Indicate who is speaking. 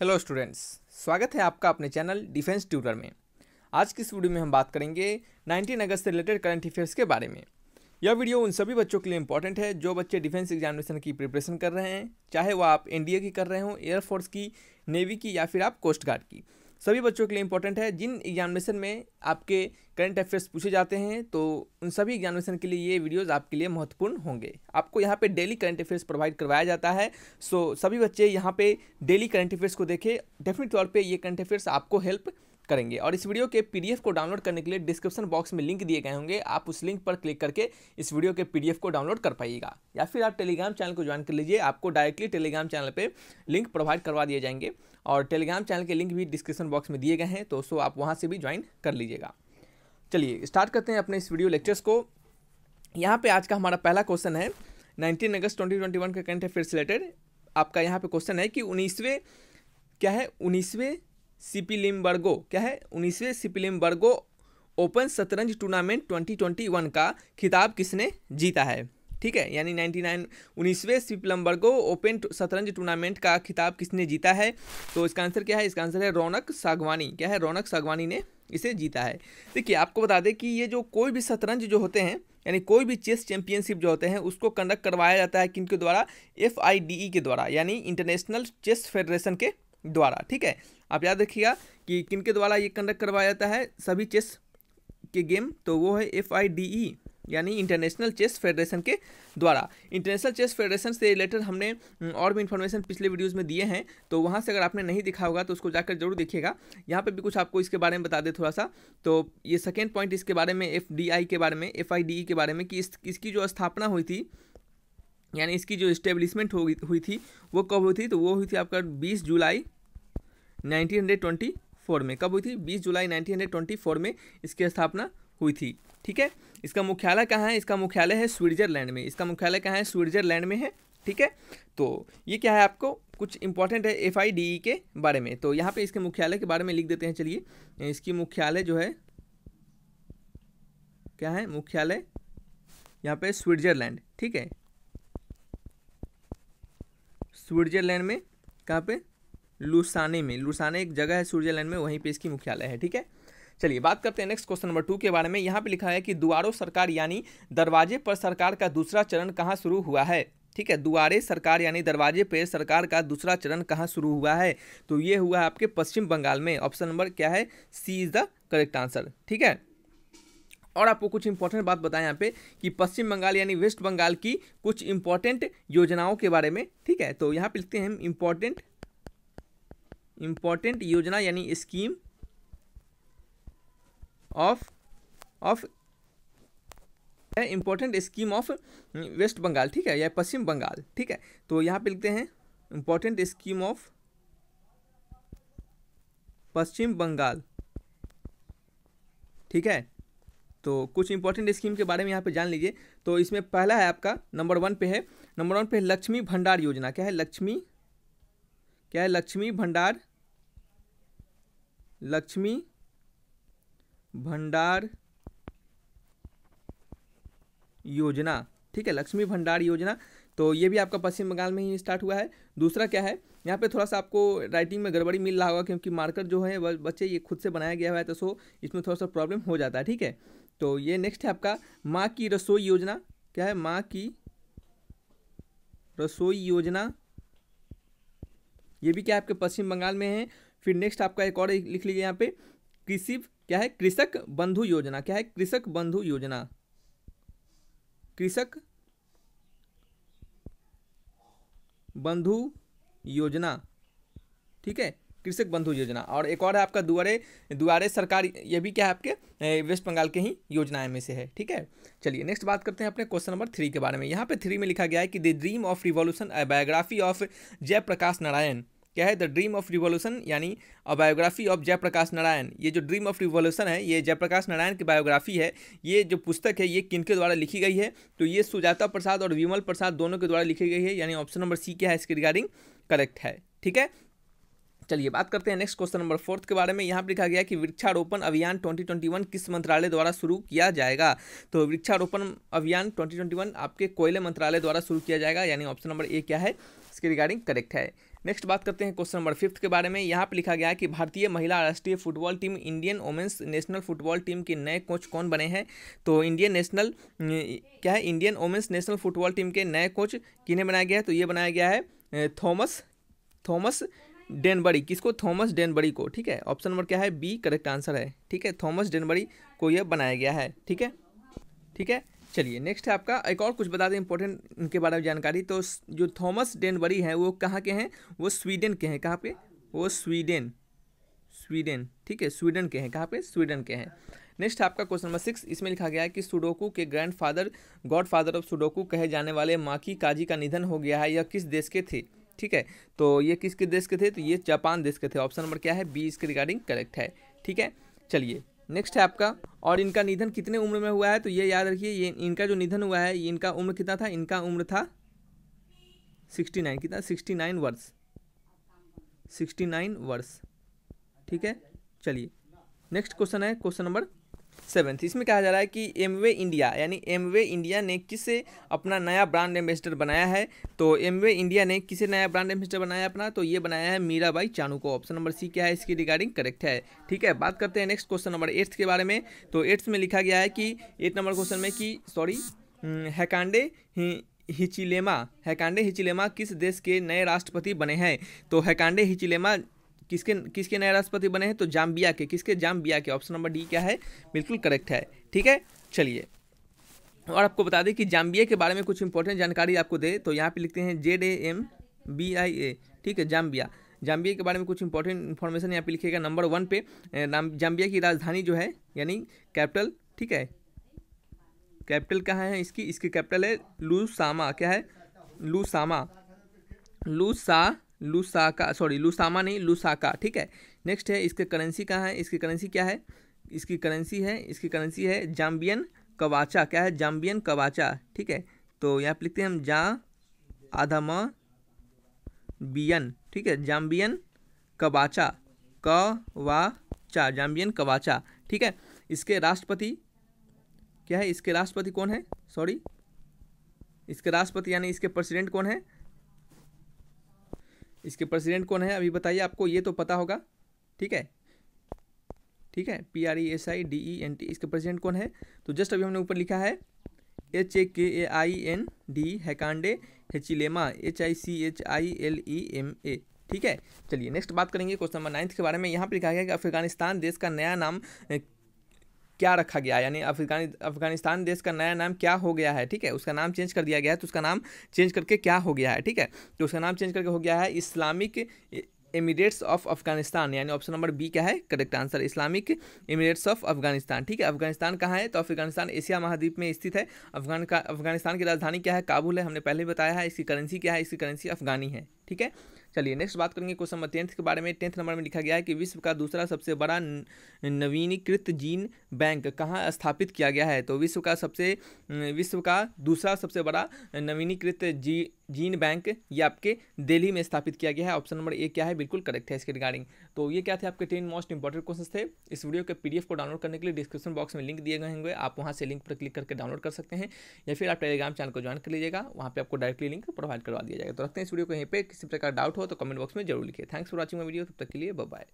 Speaker 1: Hello students, स्वागत है आपका अपने चैनल डिफेंस ट्यूटर में। आज की इस वीडियो में हम बात करेंगे 19 अगस्त से रिलेटेड करंट अफेयर्स के बारे में। यह वीडियो उन सभी बच्चों के लिए इंपॉर्टेंट है जो बच्चे डिफेंस एग्जामिनेशन की प्रिपरेशन कर रहे हैं, चाहे वो आप एनडीए की कर रहे हो, एयरफोर्स की, नेवी की या फिर आप कोस्ट गार्ड की। सभी बच्चों के लिए इंपॉर्टेंट है। जिन एग्जामिनेशन में आपके करंट अफेयर्स पूछे जाते हैं तो उन सभी एग्जामिनेशन के लिए ये वीडियोस आपके लिए महत्वपूर्ण होंगे। आपको यहाँ पे डेली करंट अफेयर्स प्रोवाइड करवाया जाता है, सो सभी बच्चे यहाँ पे डेली करंट अफेयर्स को देखें। डेफिनेट तौर पे ये करंट अफेयर्स आपको हेल्प करेंगे। और इस वीडियो के पीडीएफ को डाउनलोड करने के लिए डिस्क्रिप्शन बॉक्स में लिंक दिए गए होंगे, आप उस लिंक पर क्लिक करके इस वीडियो के पीडीएफ को डाउनलोड कर पाइएगा, या फिर आप टेलीग्राम चैनल को ज्वाइन कर लीजिए। आपको डायरेक्टली टेलीग्राम चैनल पे लिंक प्रोवाइड करवा दिए जाएंगे और टेलीग्राम चैनल के लिंक भी डिस्क्रिप्शन बॉक्स में दिए गए हैं, तो सो आप वहाँ से भी ज्वाइन कर लीजिएगा। चलिए स्टार्ट करते हैं अपने इस वीडियो लेक्चर्स को। यहाँ पे आज का हमारा पहला क्वेश्चन है 19 अगस्त 2021 के करंट अफेयर्स रिलेटेड। आपका यहाँ पे क्वेश्चन है कि 19वें सिपिलिमबर्गो ओपन शतरंज टूर्नामेंट 2021 का खिताब किसने जीता है। ठीक है, यानी 19वें सिपिलिमबर्गो ओपन शतरंज टूर्नामेंट का खिताब किसने जीता है। तो इसका आंसर क्या है? इसका आंसर है रौनक सागवानी। क्या है? रौनक सागवानी ने इसे जीता है। देखिए, आपको बता दें कि ये जो कोई भी शतरंज जो होते हैं, यानी कोई भी चेस चैंपियनशिप जो होते हैं, उसको कंडक्ट करवाया जाता है किनके द्वारा? FIDE के द्वारा, यानी इंटरनेशनल चेस फेडरेशन के द्वारा। ठीक है, आप याद रखिएगा कि किनके द्वारा ये कंडक्ट करवाया जाता है सभी चेस के गेम, तो वो है FIDE यानी इंटरनेशनल चेस फेडरेशन के द्वारा। इंटरनेशनल चेस फेडरेशन से रिलेटेड हमने और भी इन्फॉर्मेशन पिछले वीडियोस में दिए हैं, तो वहाँ से अगर आपने नहीं देखा होगा तो उसको जाकर जरूर देखिएगा। यहाँ पे भी कुछ आपको इसके बारे में बता दे थोड़ा सा। तो ये सेकेंड पॉइंट इसके बारे में, FDI के बारे में, FIDE के बारे में, कि इसकी जो स्थापना हुई थी, यानी इसकी जो इस्टेब्लिशमेंट हुई थी वो कब हुई थी? तो वो हुई थी आपका 20 जुलाई 1924 में। कब हुई थी? 20 जुलाई 1924 में इसकी स्थापना हुई थी। ठीक है, इसका मुख्यालय कहाँ है? इसका मुख्यालय है स्विट्जरलैंड में। इसका मुख्यालय कहाँ है? स्विट्जरलैंड में है। ठीक है, तो ये क्या है, आपको कुछ इंपॉर्टेंट है FIDE के बारे में। तो यहाँ पे इसके मुख्यालय के बारे में लिख देते हैं। चलिए, इसकी मुख्यालय जो है क्या है? मुख्यालय यहाँ पे स्विट्जरलैंड। ठीक है, स्विट्जरलैंड में कहाँ पे? लुसाने में। लुसाने एक जगह है स्विट्जरलैंड में, वहीं पे इसकी मुख्यालय है। ठीक है, चलिए बात करते हैं नेक्स्ट क्वेश्चन नंबर 2 के बारे में। यहाँ पे लिखा है कि दुआरो सरकार यानी दरवाजे पर सरकार का दूसरा चरण कहाँ शुरू हुआ है। ठीक है, दुआरे सरकार यानी दरवाजे पे सरकार का दूसरा चरण कहाँ शुरू हुआ है? तो ये हुआ है आपके पश्चिम बंगाल में। ऑप्शन नंबर क्या है? सी इज द करेक्ट आंसर। ठीक है, और आपको कुछ इंपॉर्टेंट बात बताएं यहाँ पे कि पश्चिम बंगाल यानी वेस्ट बंगाल की कुछ इंपॉर्टेंट योजनाओं के बारे में। ठीक है, तो यहाँ पे लिखते हैं इंपॉर्टेंट योजना यानी scheme of important scheme of West Bengal. ठीक है, या पश्चिम बंगाल। ठीक है, तो यहाँ पे लिखते हैं इंपॉर्टेंट स्कीम ऑफ पश्चिम बंगाल। ठीक है, तो कुछ इंपॉर्टेंट स्कीम के बारे में यहाँ पे जान लीजिए। तो इसमें पहला है आपका नंबर 1 पे है लक्ष्मी भंडार योजना। क्या है? लक्ष्मी भंडार योजना। ठीक है, लक्ष्मी भंडार योजना, तो ये भी आपका पश्चिम बंगाल में ही स्टार्ट हुआ है। दूसरा क्या है? यहाँ पे थोड़ा सा आपको राइटिंग में गड़बड़ी मिल रहा होगा, क्योंकि मार्कर जो है बच्चे ये खुद से बनाया गया हुआ है, तो सो इसमें थोड़ा सा प्रॉब्लम हो जाता है। ठीक है, तो ये नेक्स्ट है आपका माँ की रसोई योजना। क्या है? माँ की रसोई योजना, ये भी क्या है? आपके पश्चिम बंगाल में है। फिर नेक्स्ट आपका एक और लिख लीजिए यहाँ पे, क्या है? कृषक बंधु योजना। क्या है? कृषक बंधु योजना। कृषक बंधु योजना। ठीक है, कृषक बंधु योजना। और एक और है आपका दुआरे सरकार, ये भी क्या है? आपके वेस्ट बंगाल के ही योजनाएं में से है। ठीक है, चलिए नेक्स्ट बात करते हैं अपने क्वेश्चन नंबर 3 के बारे में। यहाँ पे 3 में लिखा गया है कि the dream of revolution a biography of Jayaprakash Narayan. क्या है? द ड्रीम ऑफ रिवॉल्यूशन यानी a biography of Jayaprakash Narayan. ये जो ड्रीम ऑफ रिवॉल्यूशन है, ये जयप्रकाश नारायण की बायोग्राफी है। ये जो पुस्तक है, ये किनके द्वारा लिखी गई है? तो ये सुजाता प्रसाद और विमल प्रसाद दोनों के द्वारा लिखी गई है, यानी ऑप्शन नंबर सी क्या है इसके रिगार्डिंग करेक्ट है। ठीक है, चलिए बात करते हैं नेक्स्ट क्वेश्चन नंबर 4 के बारे में। यहाँ पर लिखा गया कि वृक्षारोपण अभियान 2021 किस मंत्रालय द्वारा शुरू किया जाएगा। तो वृक्षारोपण अभियान 2021 आपके कोयले मंत्रालय द्वारा शुरू किया जाएगा, यानी ऑप्शन नंबर ए क्या है इसके रिगार्डिंग करेक्ट है। नेक्स्ट बात करते हैं क्वेश्चन नंबर 5 के बारे में। यहाँ पे लिखा गया है कि भारतीय महिला राष्ट्रीय football team Indian women's national football team के नए कोच कौन बने हैं। तो Indian women's national football team के नए कोच किन्हें बनाया गया है। तो ये बनाया गया है थॉमस डेनबरी। किसको? थॉमस डेनबरी को। ठीक है, ऑप्शन नंबर क्या है? बी करेक्ट आंसर है। ठीक है, थॉमस डेनबरी को यह बनाया गया है। ठीक है। चलिए नेक्स्ट है आपका, एक और कुछ बता दें इंपॉर्टेंट इनके बारे में जानकारी। तो जो थॉमस डेनबरी हैं वो कहाँ के हैं? वो स्वीडन के हैं। कहाँ पे? वो स्वीडन। ठीक है, स्वीडन के हैं। कहाँ पे? स्वीडन के हैं। नेक्स्ट आपका क्वेश्चन नंबर 6, इसमें लिखा गया है कि सुडोकू के गॉडफादर ऑफ सुडोकू कहे जाने वाले माकी काजी का निधन हो गया है। यह किस देश के थे? ठीक है, तो ये किसके देश के थे? तो ये जापान देश के थे। ऑप्शन नंबर क्या है? बी इसके रिगार्डिंग करेक्ट है। ठीक है, चलिए नेक्स्ट है आपका, और इनका निधन कितने उम्र में हुआ है? तो ये याद रखिए, ये इनका जो निधन हुआ है, इनका उम्र कितना था? इनका उम्र था 69। कितना? 69 वर्ष। 69 वर्ष। ठीक है, चलिए नेक्स्ट क्वेश्चन है क्वेश्चन नंबर 7। इसमें कहा जा रहा है कि एमवे इंडिया ने किसे अपना नया ब्रांड एम्बेसडर बनाया है। तो एमवे इंडिया ने किसे नया ब्रांड एम्बेसडर बनाया अपना? तो ये बनाया है मीराबाई चानू को। ऑप्शन नंबर सी क्या है इसकी रिगार्डिंग करेक्ट है। ठीक है, बात करते हैं नेक्स्ट क्वेश्चन नंबर 8 के बारे में। तो 8 में लिखा गया है कि 8 नंबर क्वेश्चन में कि हैकांडे हिचिलेमा किस देश के नए राष्ट्रपति बने हैं। तो हैकांडे हिचिलेमा किसके नए राष्ट्रपति बने हैं? तो जाम्बिया के। किसके? जाम्बिया के। ऑप्शन नंबर डी क्या है? बिल्कुल करेक्ट है। ठीक है, चलिए और आपको बता दें कि जाम्बिया के बारे में कुछ इंपॉर्टेंट जानकारी आपको दे, तो यहाँ पे लिखते हैं ZAMBIA। ठीक है, जाम्बिया के बारे में कुछ इंपॉर्टेंट इन्फॉर्मेशन यहाँ पे लिखिएगा। नंबर 1 पे जाम्बिया की राजधानी जो है यानी कैपिटल। ठीक है, कैपिटल कहाँ है इसकी कैपिटल है लुसामा। क्या है? लुसाका। ठीक है, नेक्स्ट है इसके करेंसी कहाँ है? इसकी करेंसी क्या है? इसकी करेंसी है जाम्बियन कवाचा। क्या है? जाम्बियन कवाचा। ठीक है, तो यहाँ पे लिखते हैं हम बियन। ठीक है, जाम्बियन कवाचा। जाम्बियन कवाचा। ठीक है, इसके राष्ट्रपति क्या है? इसके राष्ट्रपति कौन है? इसके राष्ट्रपति यानी इसके प्रेसिडेंट कौन है? इसके प्रेसिडेंट कौन है? अभी बताइए, आपको ये तो पता होगा। ठीक है, PRESIDENT इसके प्रेसिडेंट कौन है? तो जस्ट अभी हमने ऊपर लिखा है HAKAIND हैकांडे हिचिलेमा HICHILEMA। ठीक है, चलिए नेक्स्ट बात करेंगे क्वेश्चन नंबर 9 के बारे में। यहाँ पर लिखा गया है कि अफगानिस्तान देश का नया नाम क्या रखा गया, यानी अफगानिस्तान देश का नया नाम क्या हो गया है। ठीक है, उसका नाम चेंज कर दिया गया है, तो उसका नाम चेंज करके क्या हो गया है। ठीक है, तो उसका नाम चेंज करके हो गया है इस्लामिक एमिरेट्स ऑफ अफगानिस्तान, यानी ऑप्शन नंबर बी क्या है correct answer, Islamic Emirates of Afghanistan. ठीक है, अफगानिस्तान कहाँ है? तो अफगानिस्तान एशिया महाद्वीप में स्थित है। अफगानिस्तान की राजधानी क्या है? काबुल है, हमने पहले भी बताया है। इसकी करेंसी क्या है? इसकी करेंसी अफगानी है। ठीक है, चलिए नेक्स्ट बात करेंगे क्वेश्चन नंबर 10 के बारे में। 10 नंबर में लिखा गया है कि विश्व का दूसरा सबसे बड़ा नवीनीकृत जीन बैंक कहाँ स्थापित किया गया है। तो विश्व का दूसरा सबसे बड़ा नवीनीकृत जीन बैंक ये आपके दिल्ली में स्थापित किया गया है। ऑप्शन नंबर ए क्या है? बिल्कुल करेक्ट है इसके रिगार्डिंग। तो ये क्या थे आपके 10 मोस्ट इंपॉर्टेंट क्वेश्चन थे। इस वीडियो के PDF को डाउनलोड करने के लिए डिस्क्रिप्शन बॉक्स में लिंक दिए गए होंगे, आप वहाँ से लिंक पर क्लिक करके डाउनलोड कर सकते हैं, या फिर आप टेलीग्राम चैनल को ज्वाइन कर लीजिएगा, वहाँ पे आपको डायरेक्टली लिंक प्रोवाइड करवा दिया जाएगा। तो रखते हैं इस वीडियो को यहीं पे, किसी प्रकार डाउट हो तो कमेंट बॉक्स में जरूर लिखिए। Thanks for watching my video, तब तक के लिए बाय बाय।